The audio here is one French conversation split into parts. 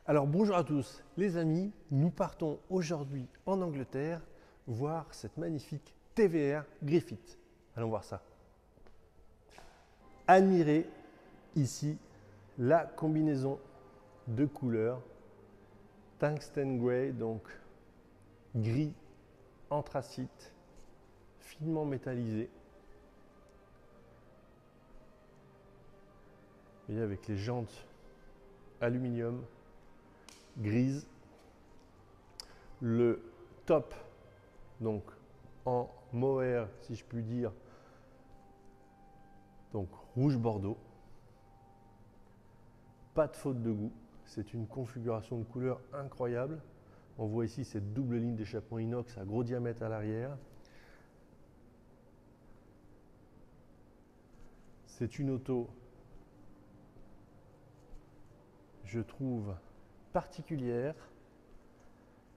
Alors bonjour à tous les amis, nous partons aujourd'hui en Angleterre voir cette magnifique TVR Griffith. Allons voir ça. Admirez ici la combinaison de couleurs tungsten grey, donc gris anthracite, finement métallisé. Et avec les jantes aluminium grise, le top donc en mohair si je puis dire, donc rouge bordeaux, pas de faute de goût, c'est une configuration de couleurs incroyable. On voit ici cette double ligne d'échappement inox à gros diamètre à l'arrière. C'est une auto, je trouve, particulière.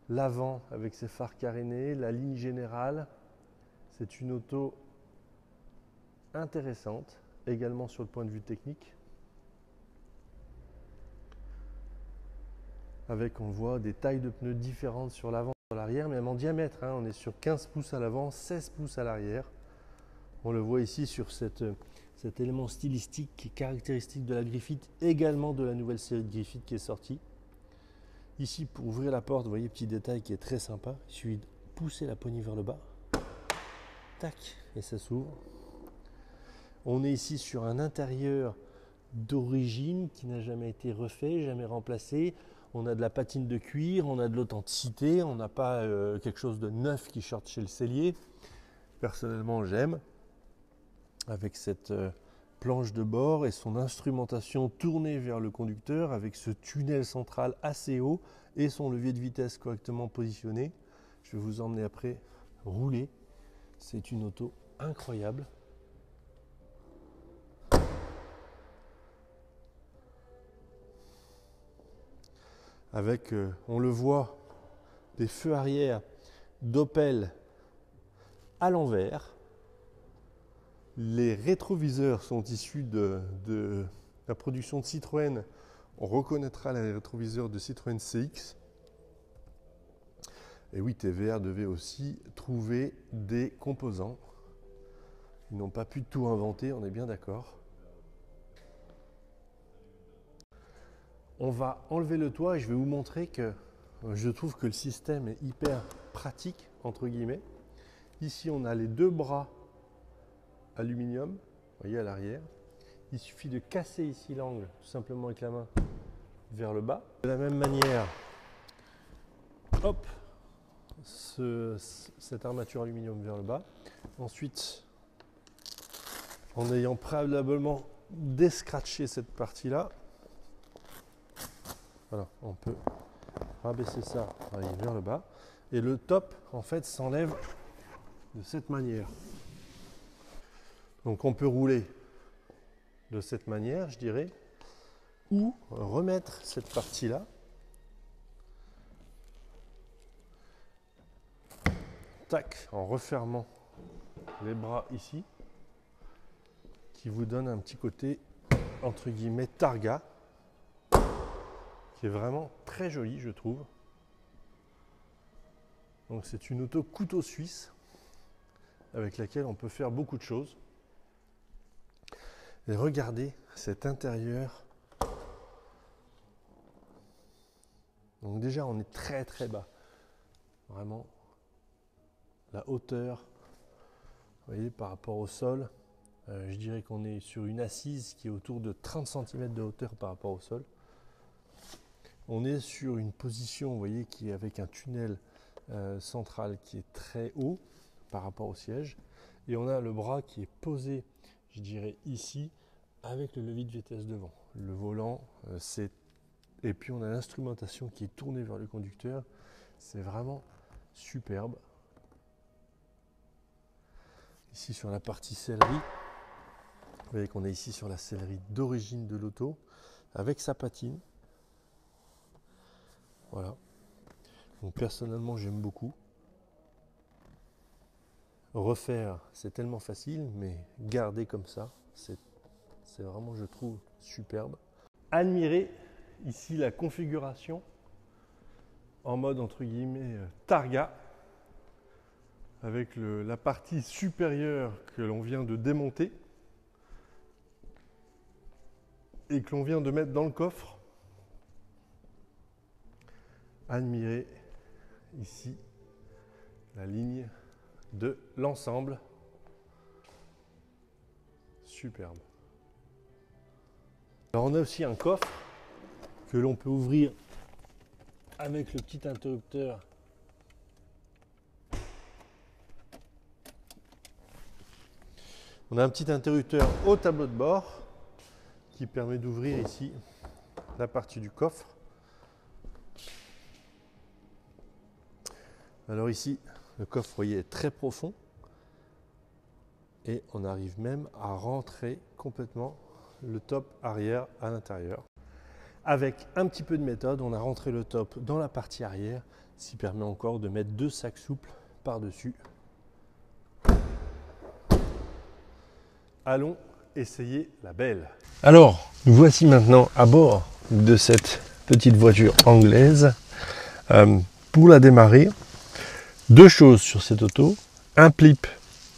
L'avant avec ses phares carénés, la ligne générale, c'est une auto intéressante, également sur le point de vue technique. Avec, on voit, des tailles de pneus différentes sur l'avant et sur l'arrière, même en diamètre. On est sur 15 pouces à l'avant, 16 pouces à l'arrière. On le voit ici sur cet élément stylistique qui est caractéristique de la Griffith, également de la nouvelle série de Griffith qui est sortie. Ici, pour ouvrir la porte, vous voyez, petit détail qui est très sympa. Il suffit de pousser la poignée vers le bas. Tac, et ça s'ouvre. On est ici sur un intérieur d'origine qui n'a jamais été refait, jamais remplacé. On a de la patine de cuir, on a de l'authenticité, on n'a pas quelque chose de neuf qui sorte chez le sellier. Personnellement, j'aime. Avec cette planche de bord et son instrumentation tournée vers le conducteur avec ce tunnel central assez haut et son levier de vitesse correctement positionné. Je vais vous emmener après rouler. C'est une auto incroyable. Avec, on le voit, des feux arrière d'Opel à l'envers. Les rétroviseurs sont issus de la production de Citroën. On reconnaîtra les rétroviseurs de Citroën CX. Et oui, TVR devait aussi trouver des composants. Ils n'ont pas pu tout inventer, on est bien d'accord. On va enlever le toit et je vais vous montrer que je trouve que le système est hyper pratique, entre guillemets. Ici, on a les deux bras aluminium, vous voyez, à l'arrière. Il suffit de casser ici l'angle, tout simplement avec la main, vers le bas. De la même manière, hop, cette armature aluminium vers le bas. Ensuite, en ayant préalablement descratché cette partie-là, voilà, on peut rabaisser ça, aller vers le bas. Et le top, en fait, s'enlève de cette manière. Donc on peut rouler de cette manière, je dirais, ou remettre cette partie-là. Tac, en refermant les bras ici, qui vous donne un petit côté, entre guillemets, targa, qui est vraiment très joli, je trouve. Donc c'est une auto couteau suisse, avec laquelle on peut faire beaucoup de choses. Et regardez cet intérieur. Donc déjà, on est très très bas. Vraiment, la hauteur, vous voyez, par rapport au sol, je dirais qu'on est sur une assise qui est autour de 30 cm de hauteur par rapport au sol. On est sur une position, vous voyez, qui est avec un tunnel central qui est très haut par rapport au siège. Et on a le bras qui est posé, je dirais, ici, avec le levier de vitesse devant. Le volant, et puis on a l'instrumentation qui est tournée vers le conducteur. C'est vraiment superbe. Ici sur la partie sellerie, vous voyez qu'on est ici sur la sellerie d'origine de l'auto, avec sa patine. Voilà. Donc personnellement, j'aime beaucoup. Refaire, c'est tellement facile, mais garder comme ça, c'est vraiment, je trouve, superbe. Admirez ici la configuration en mode entre guillemets targa, avec la partie supérieure que l'on vient de démonter et que l'on vient de mettre dans le coffre. Admirez ici la ligne de l'ensemble. Superbe. Alors on a aussi un coffre que l'on peut ouvrir avec le petit interrupteur On a un petit interrupteur au tableau de bord qui permet d'ouvrir ici la partie du coffre. Alors ici, le coffre, vous voyez, est très profond et on arrive même à rentrer complètement le top arrière à l'intérieur. Avec un petit peu de méthode, on a rentré le top dans la partie arrière, ce qui permet encore de mettre 2 sacs souples par-dessus. Allons essayer la belle. Alors, nous voici maintenant à bord de cette petite voiture anglaise. Pour la démarrer, 2 choses sur cette auto. Un flip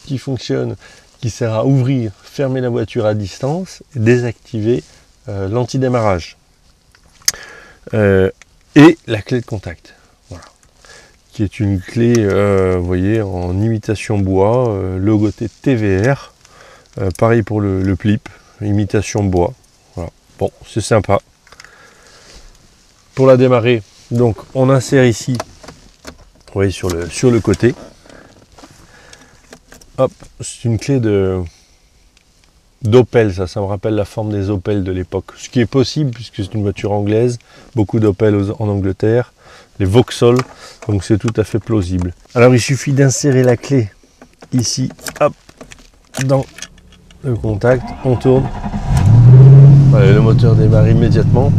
qui fonctionne, qui sert à ouvrir, fermer la voiture à distance et désactiver l'antidémarrage. Et la clé de contact, voilà, qui est une clé, vous voyez, en imitation bois, logoté TVR. Pareil pour le flip, imitation bois. Voilà. Bon, c'est sympa. Pour la démarrer, donc on insère ici, vous voyez, sur le côté. Hop, c'est une clé d'Opel, ça me rappelle la forme des Opel de l'époque. Ce qui est possible puisque c'est une voiture anglaise, beaucoup d'Opel en Angleterre, les Vauxhall, donc c'est tout à fait plausible. Alors il suffit d'insérer la clé ici, hop, dans le contact, on tourne. Voilà, le moteur démarre immédiatement.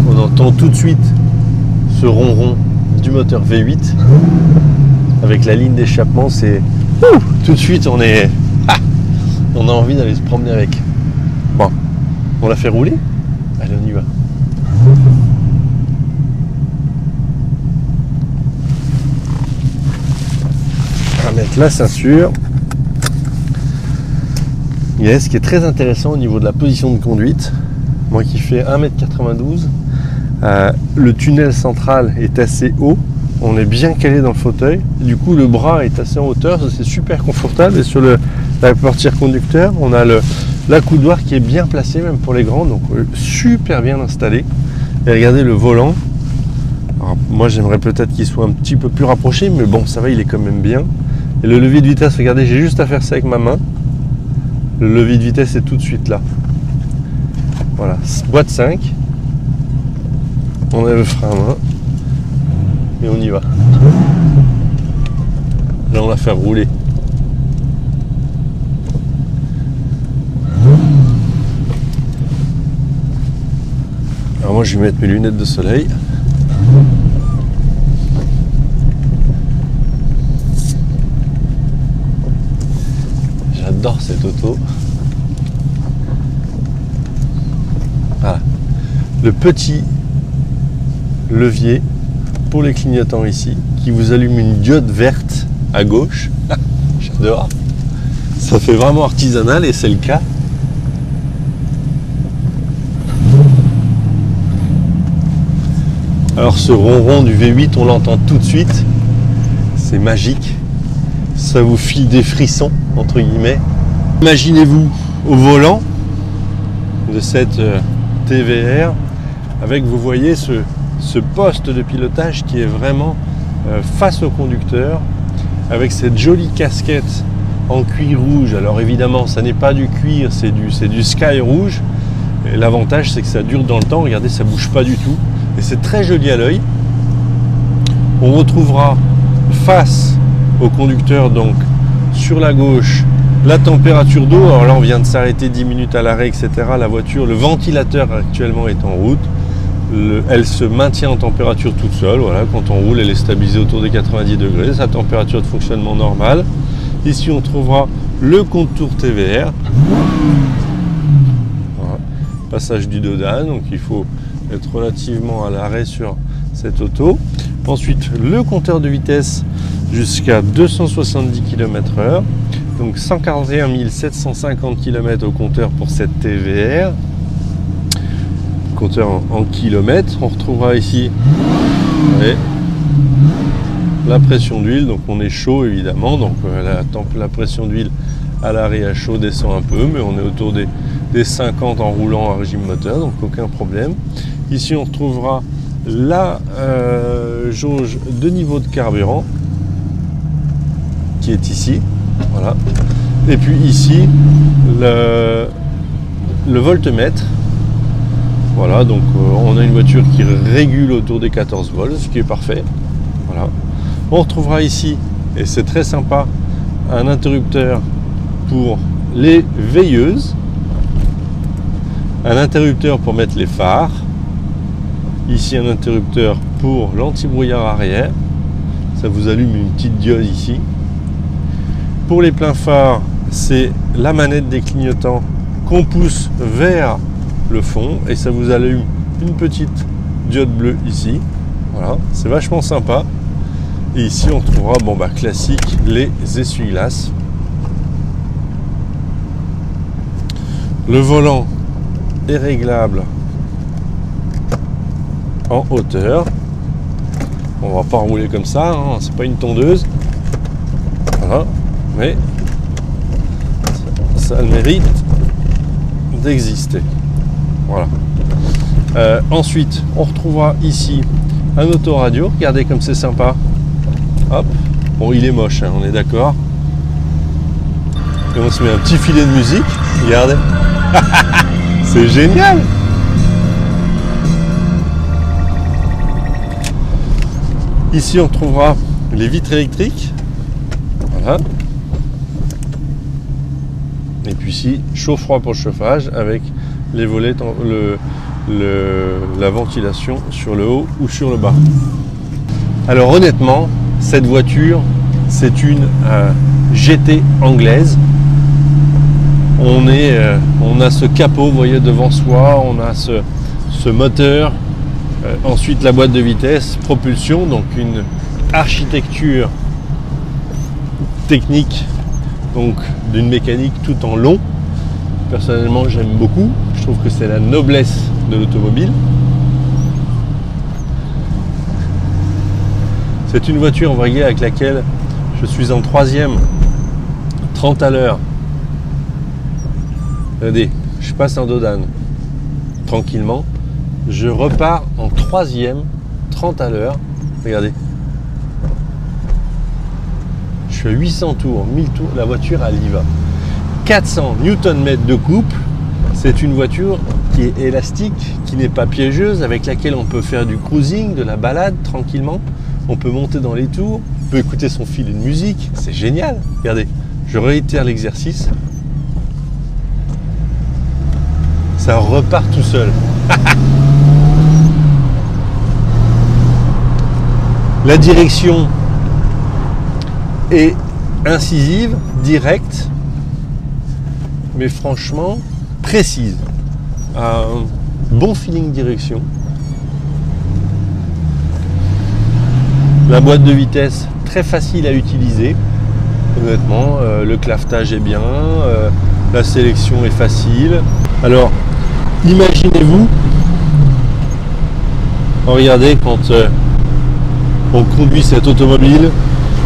On entend tout de suite ce ronron du moteur V8 avec la ligne d'échappement. C'est tout de suite on a envie d'aller se promener avec. Bon, on la fait rouler. Allez, on y va. On va mettre la ceinture. Et ce qui est très intéressant au niveau de la position de conduite, moi qui fais 1m92, le tunnel central est assez haut, on est bien calé dans le fauteuil, du coup le bras est assez en hauteur, c'est super confortable, et sur la portière conducteur, on a l'accoudoir qui est bien placé, même pour les grands, donc super bien installé. Et regardez le volant, alors, moi j'aimerais peut-être qu'il soit un petit peu plus rapproché, mais bon, ça va, il est quand même bien. Et le levier de vitesse, regardez, j'ai juste à faire ça avec ma main. Le levier de vitesse est tout de suite là. Voilà, boîte 5. On a le frein à main. Et on y va. Là, on va faire rouler. Alors moi, je vais mettre mes lunettes de soleil. J'adore cette auto. Voilà. Le petit levier pour les clignotants ici, qui vous allume une diode verte à gauche. J'adore. Ça fait vraiment artisanal et c'est le cas. Alors ce ronron du V8, on l'entend tout de suite. C'est magique. Ça vous file des frissons, entre guillemets. Imaginez-vous au volant de cette TVR avec, vous voyez, ce poste de pilotage qui est vraiment face au conducteur, avec cette jolie casquette en cuir rouge. Alors évidemment, ça n'est pas du cuir, c'est du sky rouge. Et l'avantage, c'est que ça dure dans le temps. Regardez, ça bouge pas du tout. Et c'est très joli à l'œil. On retrouvera face au conducteur, donc sur la gauche, la température d'eau. Alors là, on vient de s'arrêter 10 minutes à l'arrêt, etc. La voiture, le ventilateur actuellement est en route. Elle se maintient en température toute seule. Voilà, quand on roule, elle est stabilisée autour des 90 degrés. Sa température de fonctionnement normale. Ici, on trouvera le contour TVR. Voilà. passage du Dodane, donc il faut être relativement à l'arrêt sur cette auto. Ensuite, le compteur de vitesse jusqu'à 270 km/h, donc 141 750 km au compteur pour cette TVR. Compteur en kilomètres. On retrouvera ici la pression d'huile, donc on est chaud évidemment, donc la pression d'huile à l'arrêt à chaud descend un peu, mais on est autour des 50 en roulant à régime moteur, donc aucun problème. Ici on retrouvera la jauge de niveau de carburant qui est ici, voilà. Et puis ici le voltmètre. Voilà, donc on a une voiture qui régule autour des 14 volts, ce qui est parfait. Voilà. On retrouvera ici, et c'est très sympa, un interrupteur pour les veilleuses, un interrupteur pour mettre les phares, ici un interrupteur pour l'anti-brouillard arrière, ça vous allume une petite diode ici. Pour les pleins phares, c'est la manette des clignotants qu'on pousse vers le fond et ça vous allume une petite diode bleue ici. Voilà, c'est vachement sympa. Et ici on trouvera, classique, les essuie-glaces. Le volant est réglable en hauteur. On va pas rouler comme ça, hein, c'est pas une tondeuse. Voilà, mais ça a le mérite d'exister. Voilà. Ensuite, on retrouvera ici un autoradio. Regardez comme c'est sympa. Hop. Bon, il est moche, hein, on est d'accord. Et on se met un petit filet de musique. Regardez. C'est génial. Ici, on trouvera les vitres électriques. Voilà. Et puis ici, chaud-froid pour le chauffage avec les volets, la ventilation sur le haut ou sur le bas. Alors honnêtement, cette voiture, c'est une GT anglaise. On a ce capot, vous voyez, devant soi, on a ce moteur, ensuite la boîte de vitesse, propulsion, donc une architecture technique, donc d'une mécanique tout en long. Personnellement, j'aime beaucoup. Je trouve que c'est la noblesse de l'automobile. C'est une voiture, vous voyez, avec laquelle je suis en 3e, 30 à l'heure. Regardez, je passe un Dodane tranquillement. Je repars en 3e, 30 à l'heure. Regardez. Je suis à 800 tours, 1000 tours. La voiture, elle y va. 400 Nm de couple, c'est une voiture qui est élastique, qui n'est pas piégeuse, avec laquelle on peut faire du cruising, de la balade tranquillement. On peut monter dans les tours, on peut écouter son filet de musique, c'est génial. Regardez, je réitère l'exercice. Ça repart tout seul. La direction est incisive, directe, mais franchement précise. Un bon feeling direction. La boîte de vitesse très facile à utiliser. Honnêtement, le clavetage est bien, la sélection est facile. Alors, imaginez-vous, regardez quand on conduit cette automobile,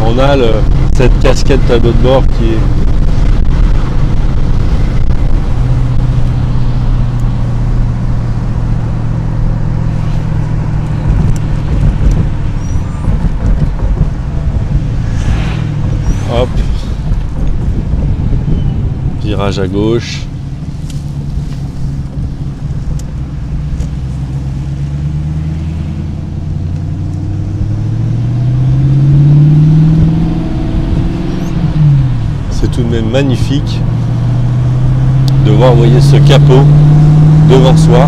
on a cette casquette tableau de bord qui est hop, virage à gauche. C'est tout de même magnifique de voir, vous voyez, ce capot devant soi.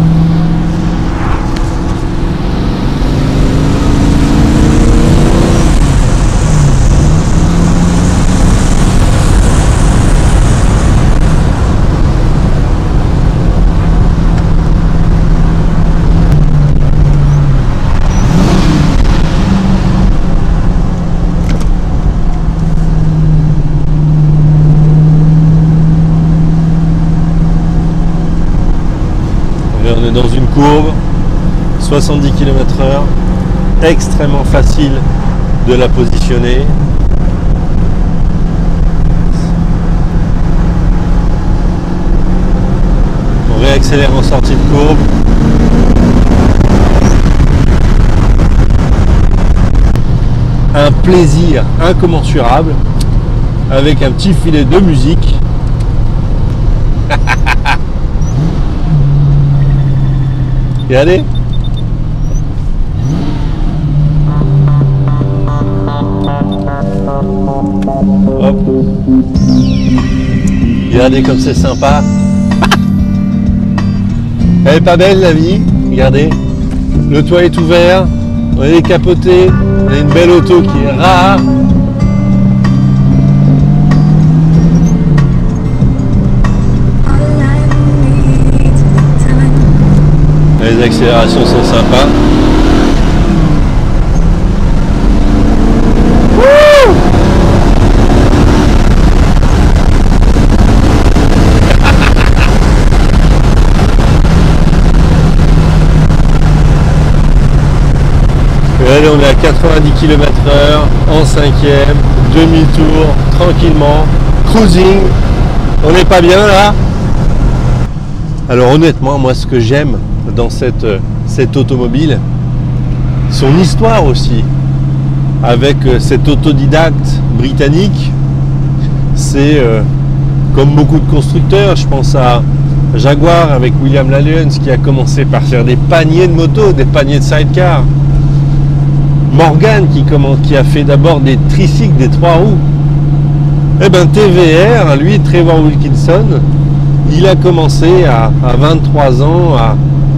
courbe, 70 km/h, extrêmement facile de la positionner. On réaccélère en sortie de courbe. Un plaisir incommensurable avec un petit filet de musique. Regardez. Hop. Regardez comme c'est sympa. Elle est pas belle la vie. Regardez. Le toit est ouvert. On est décapoté. On a une belle auto qui est rare. Les accélérations sont sympas. Allez, on est à 90 km/h en 5e, demi-tour, tranquillement, cruising. On n'est pas bien là? Alors honnêtement, moi ce que j'aime dans cette automobile, son histoire aussi, avec cet autodidacte britannique, c'est comme beaucoup de constructeurs, je pense à Jaguar avec William Lalions qui a commencé par faire des paniers de motos, des paniers de sidecar. Morgan qui a fait d'abord des tricycles, des 3 roues. Eh bien TVR, lui, Trevor Wilkinson, il a commencé à 23 ans,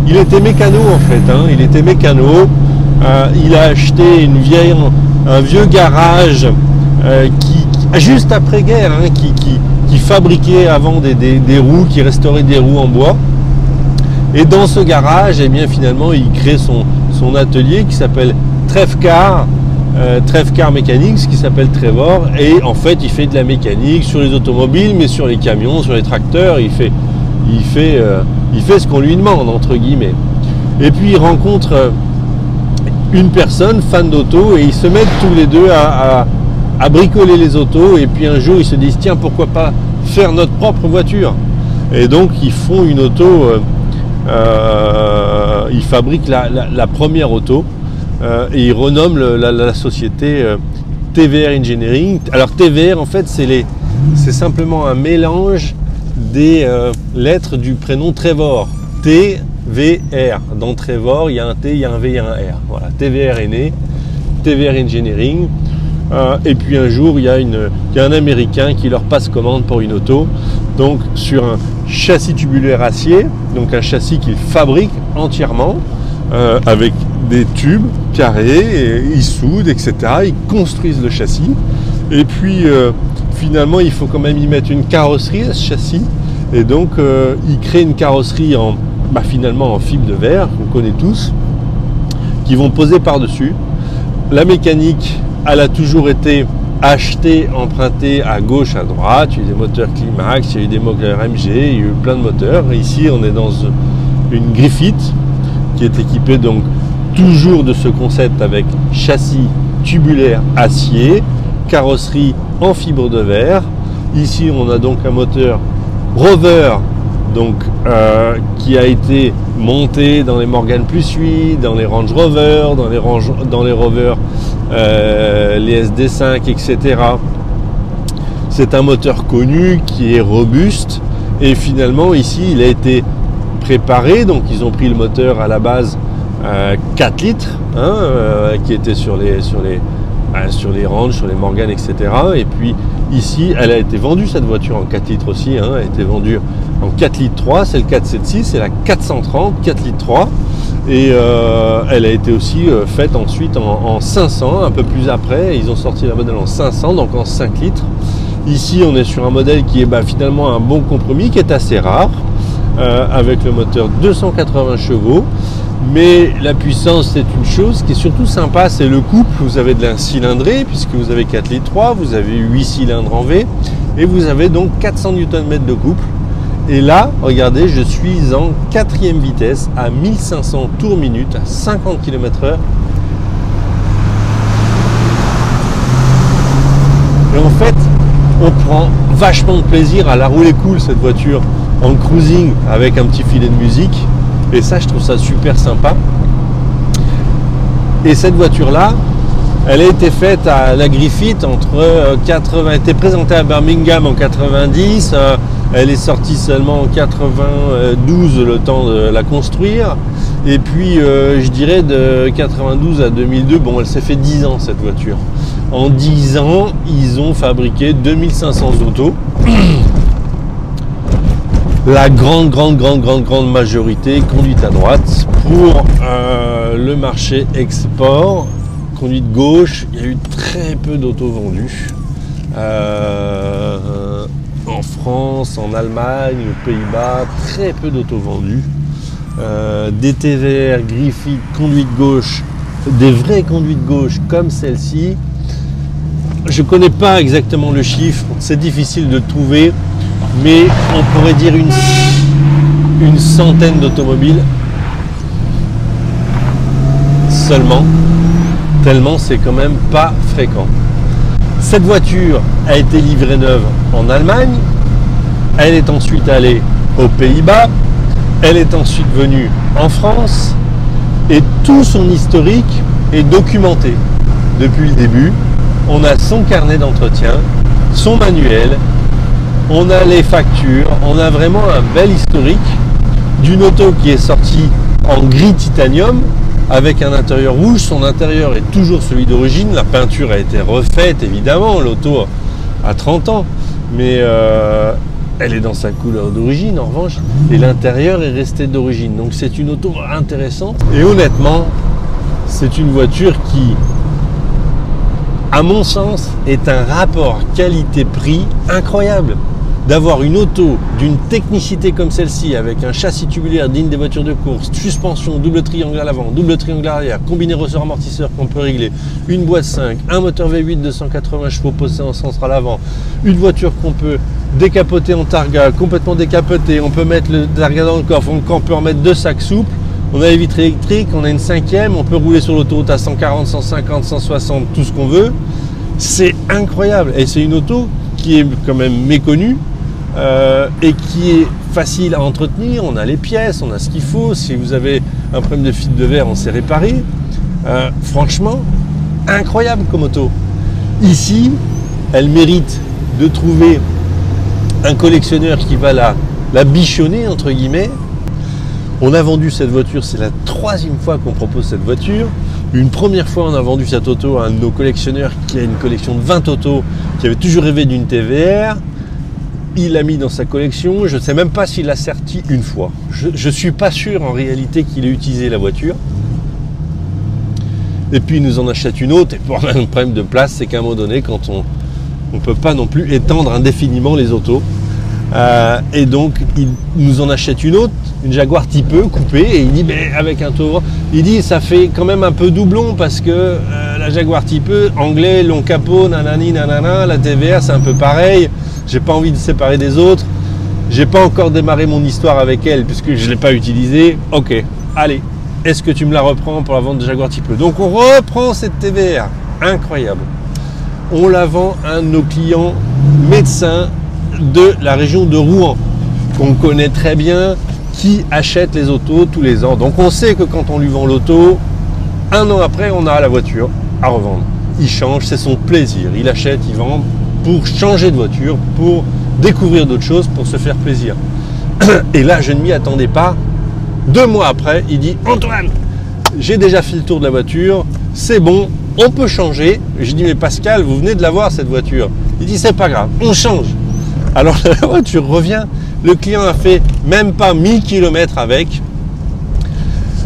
il était mécano en fait, hein, il était mécano, il a acheté un vieux garage juste après-guerre, hein, qui fabriquait avant des roues, qui restaurait des roues en bois. Et dans ce garage, eh bien, finalement, il crée son atelier qui s'appelle Trevcar Mechanics, qui s'appelle Trevor, et en fait il fait de la mécanique sur les automobiles, mais sur les camions, sur les tracteurs, il fait ce qu'on lui demande entre guillemets. Et puis il rencontre une personne fan d'auto et ils se mettent tous les deux à bricoler les autos, et puis un jour ils se disent tiens, pourquoi pas faire notre propre voiture, et donc ils font une auto, ils fabriquent la première auto. Et ils renomment la société TVR Engineering. Alors TVR en fait c'est simplement un mélange des lettres du prénom Trevor. TVR. Dans Trevor il y a un T, il y a un V, il y a un R. Voilà, TVR est né, TVR Engineering. Et puis un jour il y a un Américain qui leur passe commande pour une auto, donc sur un châssis tubulaire acier, donc un châssis qu'ils fabriquent entièrement avec des tubes carrés, et ils soudent, etc. Ils construisent le châssis, et puis finalement il faut quand même y mettre une carrosserie à ce châssis, et donc ils créent une carrosserie finalement en fibre de verre qu'on connaît tous, qui vont poser par-dessus. La mécanique, elle a toujours été achetée, empruntée à gauche, à droite. Il y a eu des moteurs Climax, il y a eu des moteurs MG, il y a eu plein de moteurs. Ici on est dans une Griffith qui est équipée donc toujours de ce concept avec châssis tubulaire acier, carrosserie en fibre de verre. Ici on a donc un moteur Rover, donc qui a été monté dans les Morgan Plus 8, dans les Range Rover, dans les Rover, les SD5, etc. C'est un moteur connu qui est robuste, et finalement ici il a été préparé, donc ils ont pris le moteur à la base 4 litres, hein, qui était sur les Range, sur les Morgan, etc. Et puis ici, elle a été vendue, cette voiture, en 4 litres aussi, hein, elle a été vendue en 4 litres 3, c'est le 476, c'est la 430, 4 litres 3. Et elle a été aussi faite ensuite en 500, un peu plus après. Ils ont sorti la modèle en 500, donc en 5 litres. Ici, on est sur un modèle qui est finalement un bon compromis, qui est assez rare, avec le moteur 280 chevaux. Mais la puissance, c'est une chose. Ce qui est surtout sympa, c'est le couple. Vous avez de la cylindrée, puisque vous avez 4 litres 3, vous avez 8 cylindres en V, et vous avez donc 400 Nm de couple. Et là, regardez, je suis en 4e vitesse à 1500 tours minute, à 50 km/h. Et en fait, on prend vachement de plaisir à la rouler cool cette voiture, en cruising avec un petit filet de musique. Et ça, je trouve ça super sympa. Et cette voiture-là, elle a été faite à la Griffith entre 80, elle était présentée à Birmingham en 90. Elle est sortie seulement en 92, le temps de la construire. Et puis, je dirais de 92 à 2002, bon, elle s'est fait 10 ans cette voiture. En 10 ans, ils ont fabriqué 2500 autos. La grande majorité conduite à droite pour le marché export. Conduite gauche, il y a eu très peu d'autos vendues. En France, en Allemagne, aux Pays-Bas, très peu d'autos vendus. Des TVR, Griffith, conduite gauche, des vraies conduites gauche comme celle-ci. Je ne connais pas exactement le chiffre, c'est difficile de le trouver, mais on pourrait dire une centaine d'automobiles seulement, tellement c'est quand même pas fréquent. Cette voiture a été livrée neuve en Allemagne, elle est ensuite allée aux Pays-Bas, elle est ensuite venue en France et tout son historique est documenté depuis le début. On a son carnet d'entretien, son manuel, on a les factures, on a vraiment un bel historique d'une auto qui est sortie en gris titanium avec un intérieur rouge. Son intérieur est toujours celui d'origine, la peinture a été refaite évidemment, l'auto a 30 ans, mais elle est dans sa couleur d'origine en revanche, et l'intérieur est resté d'origine. Donc c'est une auto intéressante et honnêtement, c'est une voiture qui, à mon sens, est un rapport qualité-prix incroyable. D'avoir une auto d'une technicité comme celle-ci, avec un châssis tubulaire digne des voitures de course, suspension, double triangle à l'avant, double triangle à l'arrière, combiné ressort amortisseur qu'on peut régler, une boîte 5, un moteur V8 de 180 chevaux posté en centre à l'avant, une voiture qu'on peut décapoter en targa, complètement décapotée, on peut mettre le targa dans le coffre, on peut en mettre 2 sacs souples, on a les vitres électriques, on a une 5e, on peut rouler sur l'autoroute à 140, 150, 160, tout ce qu'on veut. C'est incroyable et c'est une auto qui est quand même méconnue et qui est facile à entretenir. On a les pièces, on a ce qu'il faut. Si vous avez un problème de fuite de verre, on sait réparer. Franchement, incroyable comme auto. Ici, elle mérite de trouver un collectionneur qui va la bichonner, entre guillemets. On a vendu cette voiture, c'est la 3e fois qu'on propose cette voiture. Une première fois, on a vendu cette auto à un de nos collectionneurs qui a une collection de 20 autos, qui avait toujours rêvé d'une TVR. Il l'a mis dans sa collection. Je ne sais même pas s'il l'a sorti une fois. Je ne suis pas sûr en réalité qu'il ait utilisé la voiture. Et puis il nous en achète une autre. Et pour un problème de place, c'est qu'à un moment donné, quand on ne peut pas non plus étendre indéfiniment les autos. Et donc il nous en achète une autre, une Jaguar Type E coupée, et il dit mais avec un tour, il dit ça fait quand même un peu doublon parce que la Jaguar Type E, anglais, long capot, nanani nanana, la TVR c'est un peu pareil, j'ai pas envie de séparer des autres, j'ai pas encore démarré mon histoire avec elle puisque je l'ai pas utilisée. Ok, allez, est-ce que tu me la reprends pour la vente de Jaguar Type E? Donc on reprend cette TVR, incroyable, on la vend à un de nos clients médecins de la région de Rouen, qu'on connaît très bien, qui achète les autos tous les ans. Donc on sait que quand on lui vend l'auto, un an après, on a la voiture à revendre. Il change, c'est son plaisir. Il achète, il vend pour changer de voiture, pour découvrir d'autres choses, pour se faire plaisir. Et là, je ne m'y attendais pas. 2 mois après, il dit « Antoine, j'ai déjà fait le tour de la voiture, c'est bon, on peut changer. » J'ai dit « Mais Pascal, vous venez de la voir cette voiture. » Il dit « C'est pas grave, on change. » Alors la voiture revient, le client a fait même pas 1000 km avec.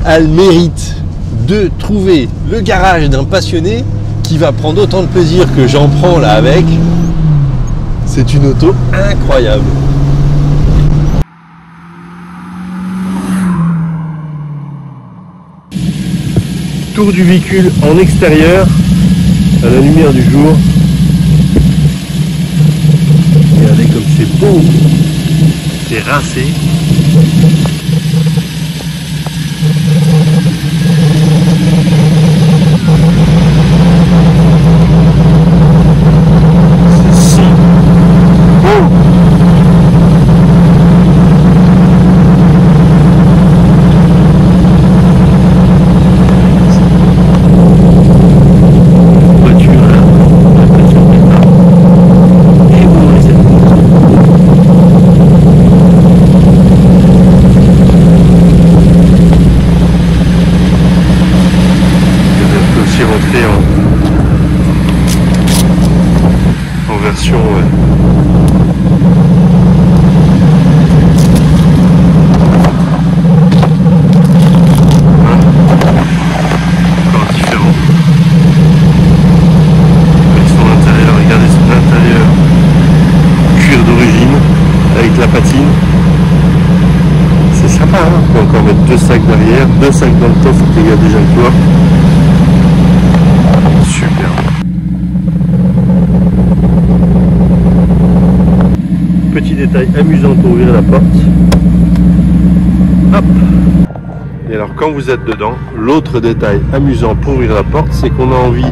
Elle mérite de trouver le garage d'un passionné qui va prendre autant de plaisir que j'en prends là avec. C'est une auto incroyable. Tour du véhicule en extérieur, à la lumière du jour. Regardez comme c'est beau. été rincé. Version encore différent. Avec son intérieur, regardez son intérieur, cuir d'origine avec la patine. C'est sympa, hein. On peut encore mettre 2 sacs derrière, 2 sacs dans le coffre qui regarde déjà le toit. Super. Petit détail amusant pour ouvrir la porte. Hop. Et alors quand vous êtes dedans, l'autre détail amusant pour ouvrir la porte, c'est qu'on a envie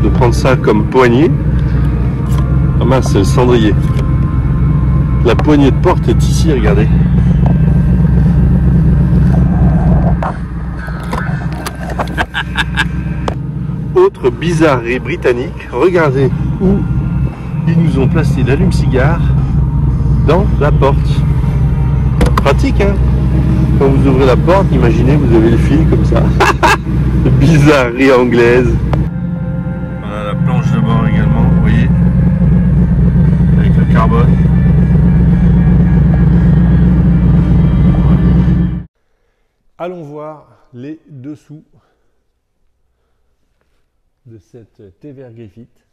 de prendre ça comme poignée. Ah mince, c'est le cendrier. La poignée de porte est ici, regardez. Autre bizarrerie britannique, regardez où ils nous ont placé l'allume-cigare dans la porte. Pratique, hein? Quand vous ouvrez la porte, imaginez, vous avez le fil comme ça. Bizarrerie anglaise. Voilà la planche de bord également, vous voyez, avec le carbone. Allons voir les dessous de cette TVR Griffith.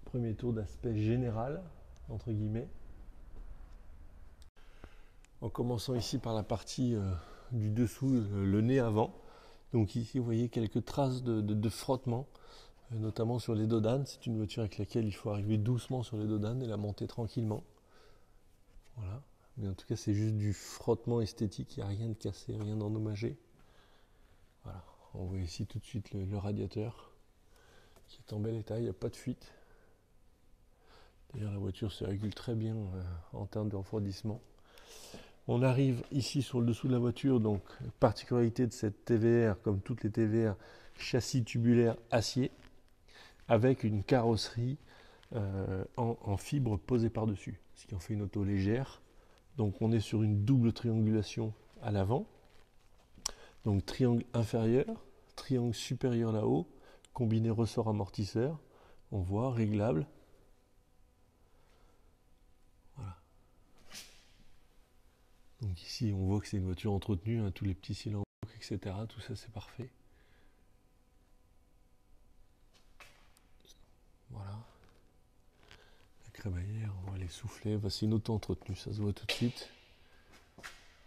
Premier tour d'aspect général, entre guillemets. En commençant ici par la partie du dessous, le nez avant. Donc ici, vous voyez quelques traces de frottement, notamment sur les dodanes. C'est une voiture avec laquelle il faut arriver doucement sur les dodanes et la monter tranquillement. Voilà. Mais en tout cas, c'est juste du frottement esthétique. Il n'y a rien de cassé, rien d'endommagé. Voilà. On voit ici tout de suite le radiateur qui est en bel état. Il n'y a pas de fuite. D'ailleurs, la voiture se régule très bien en termes de refroidissement. On arrive ici sur le dessous de la voiture, donc particularité de cette TVR, comme toutes les TVR, châssis tubulaire acier, avec une carrosserie en fibre posée par-dessus, ce qui en fait une auto légère. Donc on est sur une double triangulation à l'avant, donc triangle inférieur, triangle supérieur là-haut, combiné ressort amortisseur, on voit réglable. Donc ici, on voit que c'est une voiture entretenue, hein, tous les petits cylindres, etc. Tout ça, c'est parfait. Voilà. La crémaillère, on voit les soufflets. C'est une auto-entretenue, ça se voit tout de suite.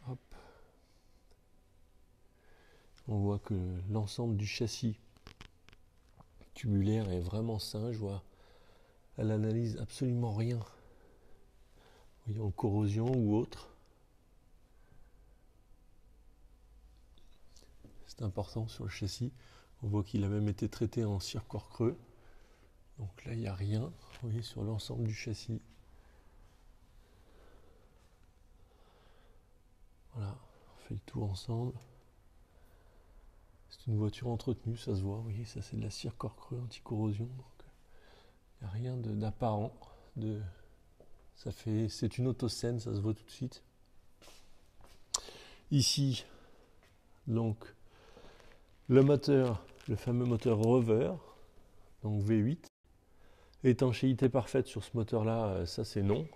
Hop. On voit que l'ensemble du châssis tubulaire est vraiment sain. Je vois, elle n'analyse absolument rien. Vous voyez, en corrosion ou autre. C'est important sur le châssis. On voit qu'il a même été traité en cire-corps creux. Donc là, il n'y a rien. Vous voyez, sur l'ensemble du châssis. Voilà, on fait le tour ensemble. C'est une voiture entretenue, ça se voit. Vous voyez, ça c'est de la cire-corps creux anti-corrosion. Donc il n'y a rien d'apparent. C'est une auto saine, ça se voit tout de suite. Ici, donc, le moteur, le fameux moteur Rover, donc V8. Étanchéité parfaite sur ce moteur-là, ça c'est non.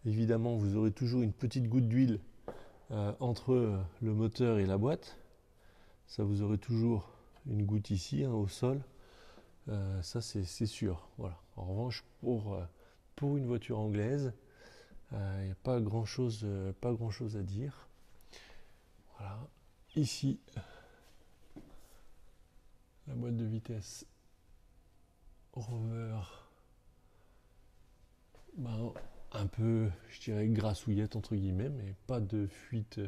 Évidemment, vous aurez toujours une petite goutte d'huile entre le moteur et la boîte. Ça, vous aurez toujours une goutte ici, hein, au sol. Ça, c'est sûr. Voilà. En revanche, pour une voiture anglaise, il n'y a pas grand-chose à dire. Voilà. Ici, la boîte de vitesse Rover ben, un peu, je dirais, grassouillette entre guillemets, mais pas de fuite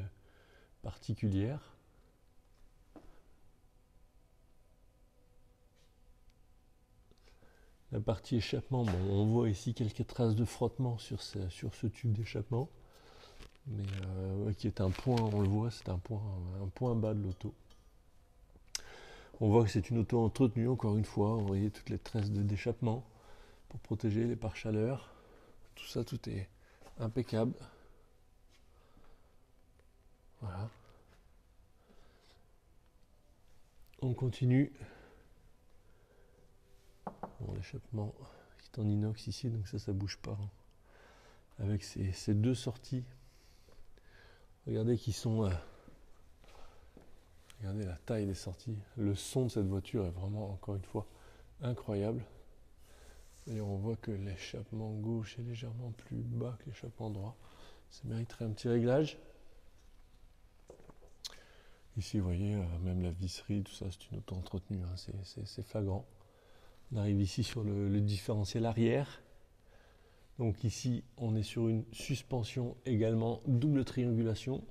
particulière. La partie échappement, bon, on voit ici quelques traces de frottement sur ce tube d'échappement, mais qui est un point, on le voit, c'est un point bas de l'auto. On voit que c'est une auto entretenue, encore une fois, vous voyez toutes les traces d'échappement pour protéger les pare-chaleurs. Tout ça, tout est impeccable. Voilà. On continue. Bon, l'échappement est en inox ici, donc ça bouge pas. Avec ces deux sorties, regardez qui sont... regardez la taille des sorties. Le son de cette voiture est vraiment, encore une fois, incroyable. D'ailleurs, on voit que l'échappement gauche est légèrement plus bas que l'échappement droit. Ça mériterait un petit réglage. Ici, vous voyez, même la visserie, tout ça, c'est une auto entretenue, hein, c'est flagrant. On arrive ici sur le différentiel arrière. Donc ici, on est sur une suspension également double triangulation.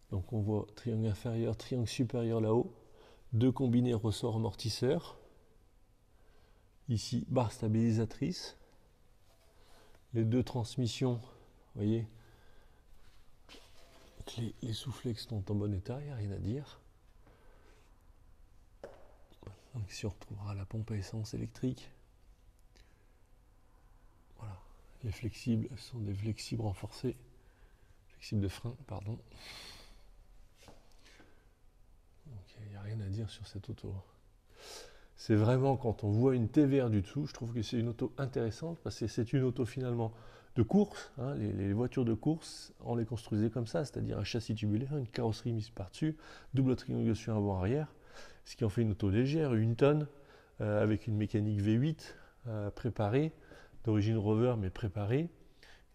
Donc on voit triangle inférieur, triangle supérieur là-haut. Deux combinés ressort amortisseur. Ici, barre stabilisatrice. Les deux transmissions, vous voyez, les soufflets qui sont en bon état, il n'y a rien à dire. Donc ici on retrouvera la pompe à essence électrique. Voilà. Les flexibles sont des flexibles renforcés. Flexibles de frein, pardon. Donc il n'y a rien à dire sur cette auto. C'est vraiment, quand on voit une TVR du dessous, je trouve que c'est une auto intéressante parce que c'est une auto finalement de course. Hein. Les voitures de course, on les construisait comme ça, c'est-à-dire un châssis tubulaire, une carrosserie mise par-dessus, double triangulation avant-arrière, ce qui en fait une auto légère, 1 tonne, avec une mécanique V8 préparée, d'origine Rover mais préparée.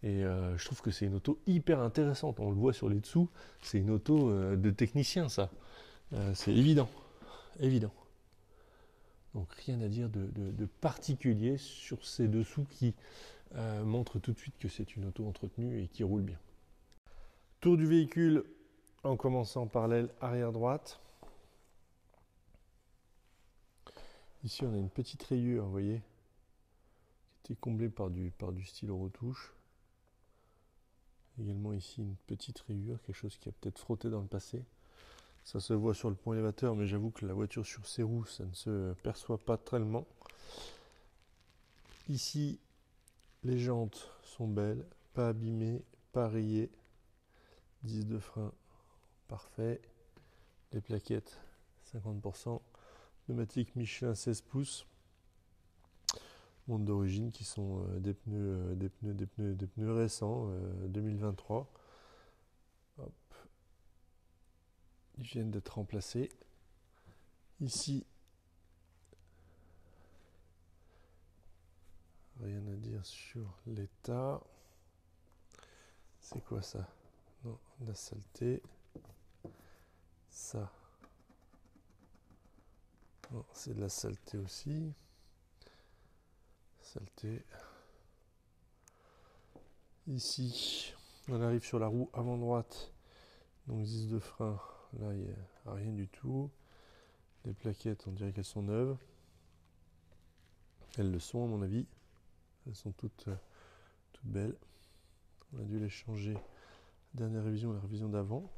Et je trouve que c'est une auto hyper intéressante. On le voit sur les dessous, c'est une auto de technicien, ça. C'est évident, évident. Donc rien à dire de particulier sur ces dessous qui montrent tout de suite que c'est une auto entretenue et qui roule bien. Tour du véhicule en commençant par l'aile arrière droite. Ici on a une petite rayure, vous voyez, qui était comblée par du stylo retouche. Également ici une petite rayure, quelque chose qui a peut-être frotté dans le passé. Ça se voit sur le pont élévateur, mais j'avoue que la voiture sur ses roues, ça ne se perçoit pas tellement. Ici, les jantes sont belles, pas abîmées, pas rayées. 10 de frein, parfait. Les plaquettes, 50%. Pneumatiques Michelin 16 pouces. Montres d'origine qui sont des pneus récents, 2023. Hop. Ils viennent d'être remplacés. Ici, rien à dire sur l'état. C'est quoi ça? Non, la saleté. Ça. Non, c'est de la saleté aussi. Saleté. Ici, on arrive sur la roue avant droite. Donc 10 de frein. Là, il n'y a rien du tout. Les plaquettes, on dirait qu'elles sont neuves. Elles le sont à mon avis. Elles sont toutes belles. On a dû les changer. Dernière révision, la révision d'avant.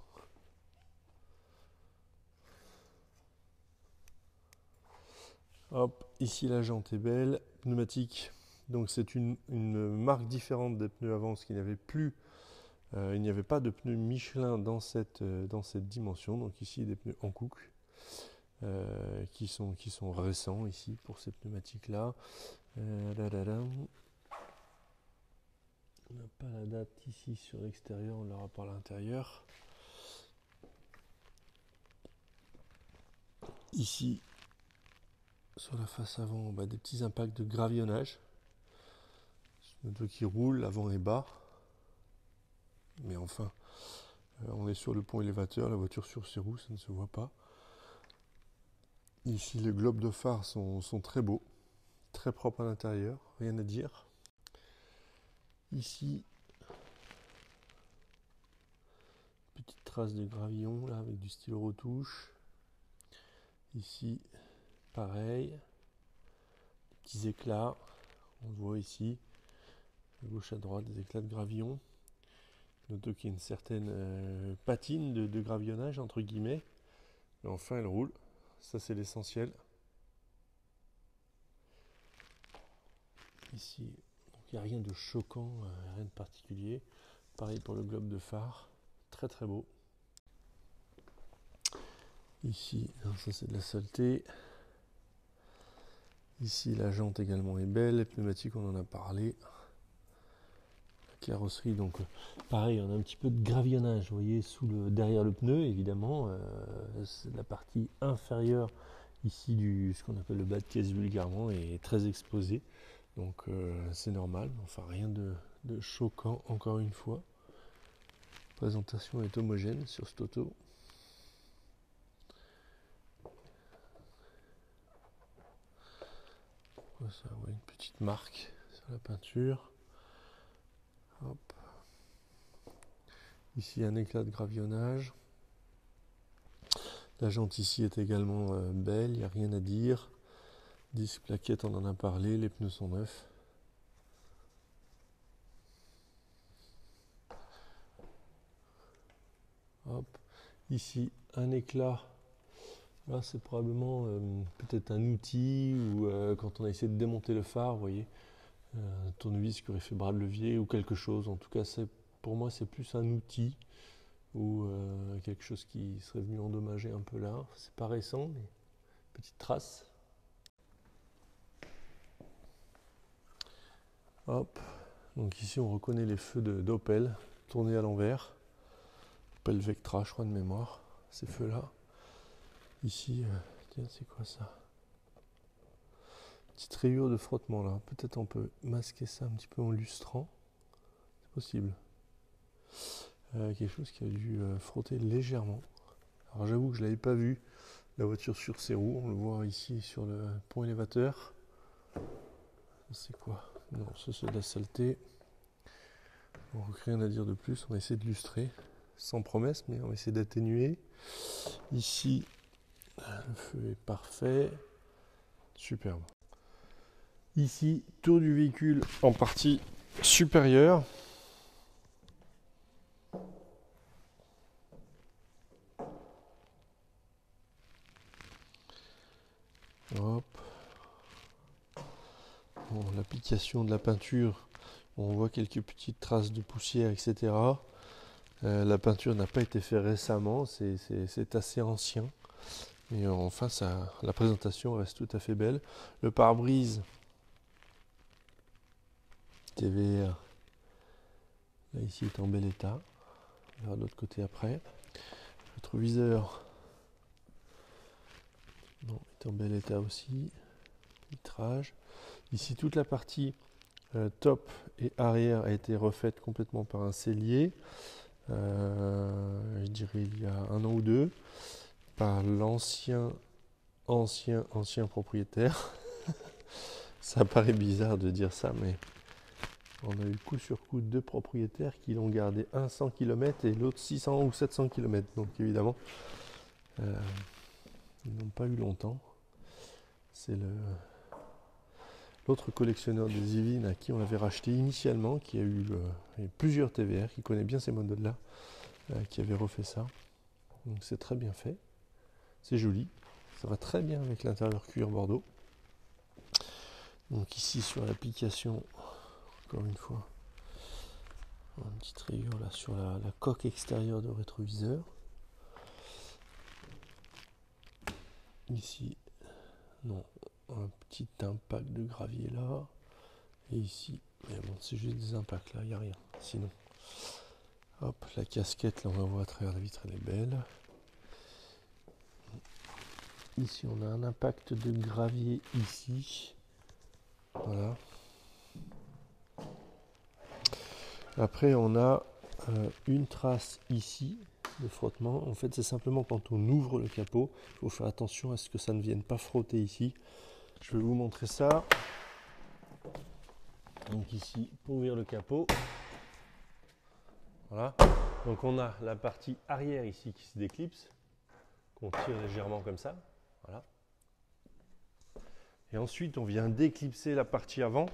Hop, ici la jante est belle. Pneumatique. Donc c'est une marque différente des pneus avant, parce qu'il n'y avait plus. Il n'y avait pas de pneus Michelin dans cette dimension. Donc ici des pneus Hankook. Qui sont récents ici pour ces pneumatiques là. On n'a pas la date ici sur l'extérieur, on l'aura par l'intérieur. Ici, sur la face avant, des petits impacts de gravillonnage. C'est une auto qui roule, l'avant est bas. Mais enfin, on est sur le pont élévateur, la voiture sur ses roues, ça ne se voit pas. Ici, les globes de phare sont très beaux, très propres à l'intérieur, rien à dire. Ici, petite trace de gravillon là avec du stylo retouche. Ici, pareil, petits éclats, on le voit ici, de gauche à droite, des éclats de gravillon. Notez qu'il y a une certaine patine de gravillonnage entre guillemets. Et enfin, elle roule. Ça, c'est l'essentiel. Ici, il n'y a rien de choquant, rien de particulier. Pareil pour le globe de phare, très très beau. Ici, ça c'est de la saleté. Ici, la jante également est belle. Les pneumatiques, on en a parlé. La carrosserie, donc pareil, on a un petit peu de gravillonnage, vous voyez, derrière le pneu, évidemment. C'est la partie inférieure ici du ce qu'on appelle le bas de caisse vulgairement est très exposé. Donc c'est normal, enfin rien de choquant encore une fois. La présentation est homogène sur cette auto. Ça, ouais, une petite marque sur la peinture. Hop. Ici un éclat de gravillonnage. La jante ici est également belle, il n'y a rien à dire. Disque plaquette, on en a parlé, les pneus sont neufs. Hop. Ici un éclat. Là c'est probablement peut-être un outil ou quand on a essayé de démonter le phare, vous voyez, un tournevis qui aurait fait bras de levier ou quelque chose. En tout cas, pour moi c'est plus un outil ou quelque chose qui serait venu endommager un peu là. C'est pas récent, mais petite trace. Hop. Donc ici on reconnaît les feux d'Opel tournés à l'envers. Opel Vectra, je crois de mémoire, ces feux là. Ici, tiens, c'est quoi ça? Petite rayure de frottement là. Peut-être on peut masquer ça un petit peu en lustrant. C'est possible. Quelque chose qui a dû frotter légèrement. Alors j'avoue que je ne l'avais pas vu, la voiture sur ses roues. On le voit ici sur le pont élévateur. C'est quoi? Non, ça c'est de la saleté. Bon, rien à dire de plus. On va essayer de lustrer. Sans promesse, mais on va essayer d'atténuer. Ici, le feu est parfait. Superbe. Ici, tour du véhicule en partie supérieure. Hop. Bon, l'application de la peinture, on voit quelques petites traces de poussière, etc. La peinture n'a pas été faite récemment, c'est assez ancien. Mais enfin, la présentation reste tout à fait belle. Le pare-brise TVR, là ici est en bel état. On verra de l'autre côté après. Le rétroviseur est en bel état aussi. Vitrage. Ici, toute la partie top et arrière a été refaite complètement par un sellier. Je dirais il y a 1 an ou 2, par l'ancien propriétaire. Ça paraît bizarre de dire ça, mais on a eu coup sur coup 2 propriétaires qui l'ont gardé 100 km et l'autre 600 ou 700 km. Donc évidemment, ils n'ont pas eu longtemps. C'est l'autre collectionneur des Yvelines à qui on l'avait racheté initialement, qui a eu plusieurs TVR, qui connaît bien ces modèles-là, qui avait refait ça. Donc c'est très bien fait. C'est joli. Ça va très bien avec l'intérieur cuir bordeaux. Donc ici sur l'application, encore une fois, une petite rayure là sur la coque extérieure de rétroviseur. Ici, non, un petit impact de gravier là. Et ici, mais bon, c'est juste des impacts là, il n'y a rien. Sinon, hop, la casquette là on la voit à travers la vitre, elle est belle. Ici on a un impact de gravier ici. Voilà. Après on a une trace ici de frottement. En fait c'est simplement quand on ouvre le capot, il faut faire attention à ce que ça ne vienne pas frotter ici. Je vais vous montrer ça. Donc ici, pour ouvrir le capot, voilà. Donc on a la partie arrière ici qui se déclipse, qu'on tire légèrement comme ça, voilà. Et ensuite, on vient déclipser la partie avant,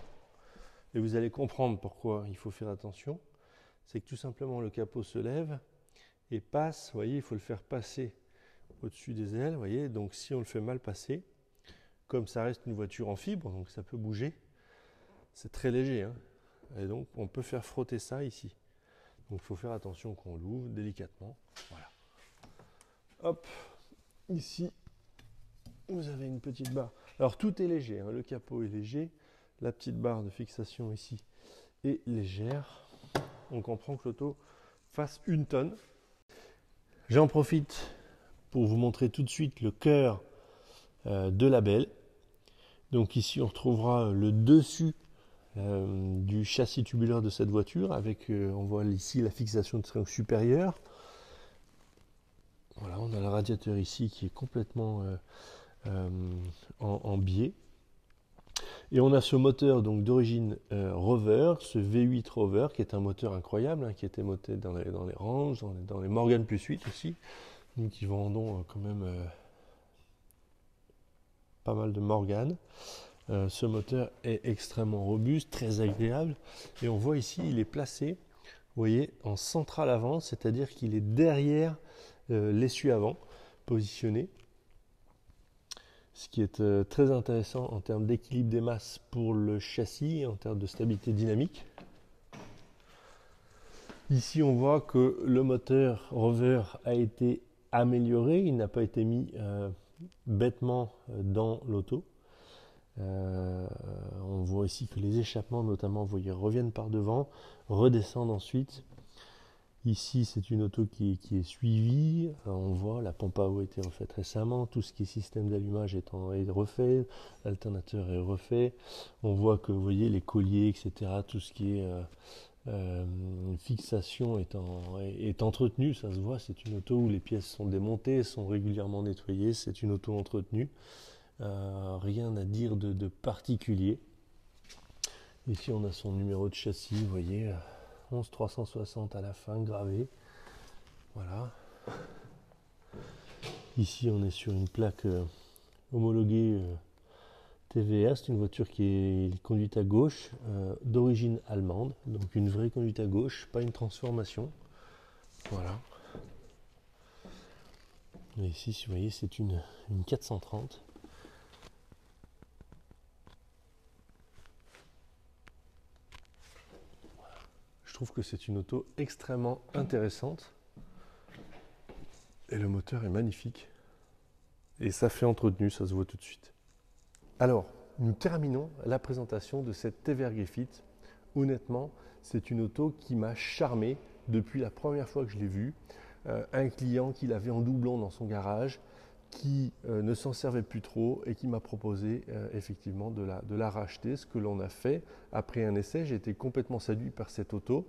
et vous allez comprendre pourquoi il faut faire attention. C'est que tout simplement le capot se lève et passe, vous voyez, il faut le faire passer au-dessus des ailes, vous voyez. Donc si on le fait mal passer, comme ça reste une voiture en fibre, donc ça peut bouger, c'est très léger, hein. Et donc on peut faire frotter ça ici. Donc il faut faire attention qu'on l'ouvre délicatement. Voilà. Hop, ici, vous avez une petite barre. Alors tout est léger, hein. Le capot est léger, la petite barre de fixation ici est légère. On comprend que l'auto fasse 1 tonne. J'en profite pour vous montrer tout de suite le cœur de la belle. Donc ici on retrouvera le dessus du châssis tubulaire de cette voiture avec, on voit ici la fixation de triangle supérieur. Voilà, on a le radiateur ici qui est complètement en biais. Et on a ce moteur donc d'origine Rover, ce V8 Rover qui est un moteur incroyable, hein, qui était monté dans les Range, dans les Morgan Plus 8 aussi. Nous qui vendons quand même pas mal de Morgan. Ce moteur est extrêmement robuste, très agréable. Et on voit ici, il est placé, vous voyez, en centrale avant, c'est-à-dire qu'il est derrière l'essuie-avant, positionné. Ce qui est très intéressant en termes d'équilibre des masses pour le châssis et en termes de stabilité dynamique. Ici, on voit que le moteur Rover a été amélioré, il n'a pas été mis bêtement dans l'auto. On voit ici que les échappements, notamment, vous voyez, reviennent par devant, redescendent ensuite. Ici, c'est une auto qui est suivie. On voit la pompe à eau a été refaite récemment. Tout ce qui est système d'allumage est refait. L'alternateur est refait. On voit que, vous voyez, les colliers, etc., tout ce qui est fixation est entretenu. Ça se voit, c'est une auto où les pièces sont démontées, sont régulièrement nettoyées. C'est une auto entretenue. Rien à dire de particulier. Ici, on a son numéro de châssis, vous voyez. 11360 à la fin, gravé. Voilà. Ici, on est sur une plaque homologuée TVA. C'est une voiture qui est conduite à gauche, d'origine allemande. Donc une vraie conduite à gauche, pas une transformation. Voilà. Et ici, si vous voyez, c'est une 430. Je trouve que c'est une auto extrêmement intéressante. Et le moteur est magnifique. Et ça fait entretenu, ça se voit tout de suite. Alors, nous terminons la présentation de cette TVR Griffith. Honnêtement, c'est une auto qui m'a charmé depuis la première fois que je l'ai vue. Un client qui l'avait en doublon dans son garage, qui ne s'en servait plus trop et qui m'a proposé effectivement de la racheter. Ce que l'on a fait après un essai, j'ai été complètement séduit par cette auto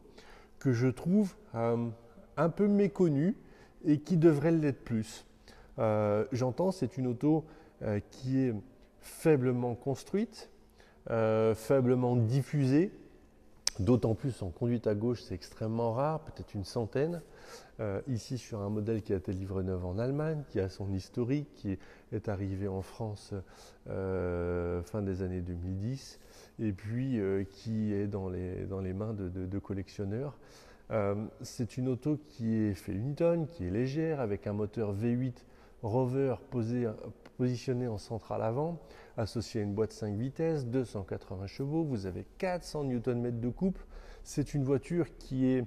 que je trouve un peu méconnue et qui devrait l'être plus. J'entends, c'est une auto qui est faiblement construite, faiblement diffusée, d'autant plus en conduite à gauche, c'est extrêmement rare, peut-être une centaine. Ici, sur un modèle qui a été livré neuf en Allemagne, qui a son historique, qui est arrivé en France fin des années 2010, et puis qui est dans les mains de collectionneurs. C'est une auto qui est fait 1 tonne, qui est légère, avec un moteur V8 Rover positionné en centrale avant, associé à une boîte 5 vitesses, 280 chevaux, vous avez 400 Nm de couple. C'est une voiture qui est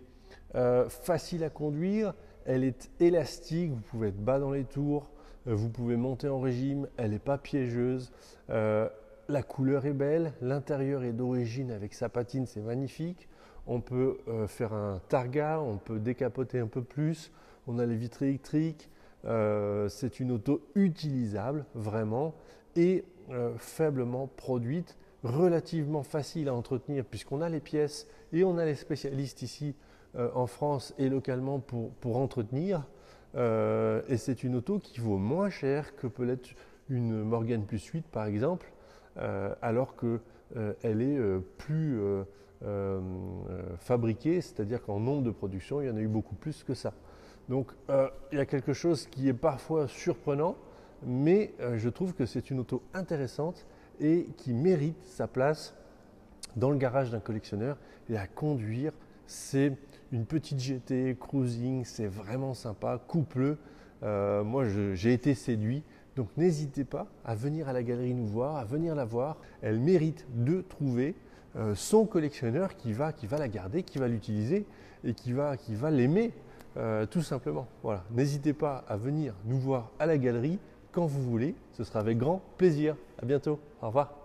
facile à conduire, elle est élastique, vous pouvez être bas dans les tours, vous pouvez monter en régime, elle n'est pas piégeuse, la couleur est belle, l'intérieur est d'origine avec sa patine, c'est magnifique. On peut faire un targa, on peut décapoter un peu plus, on a les vitres électriques, c'est une auto utilisable vraiment et faiblement produite, relativement facile à entretenir puisqu'on a les pièces et on a les spécialistes ici en France et localement pour entretenir. Et c'est une auto qui vaut moins cher que peut l'être une Morgan Plus 8 par exemple, alors que elle est plus fabriquée, c'est-à-dire qu'en nombre de production, il y en a eu beaucoup plus que ça. Donc il y a quelque chose qui est parfois surprenant, mais je trouve que c'est une auto intéressante et qui mérite sa place dans le garage d'un collectionneur. Et à conduire, c'est une petite GT, cruising, c'est vraiment sympa, couple. Moi, j'ai été séduit. Donc n'hésitez pas à venir à la galerie nous voir, à venir la voir. Elle mérite de trouver son collectionneur qui va la garder, qui va l'utiliser et qui va l'aimer tout simplement. Voilà. N'hésitez pas à venir nous voir à la galerie quand vous voulez. Ce sera avec grand plaisir. À bientôt. Au revoir.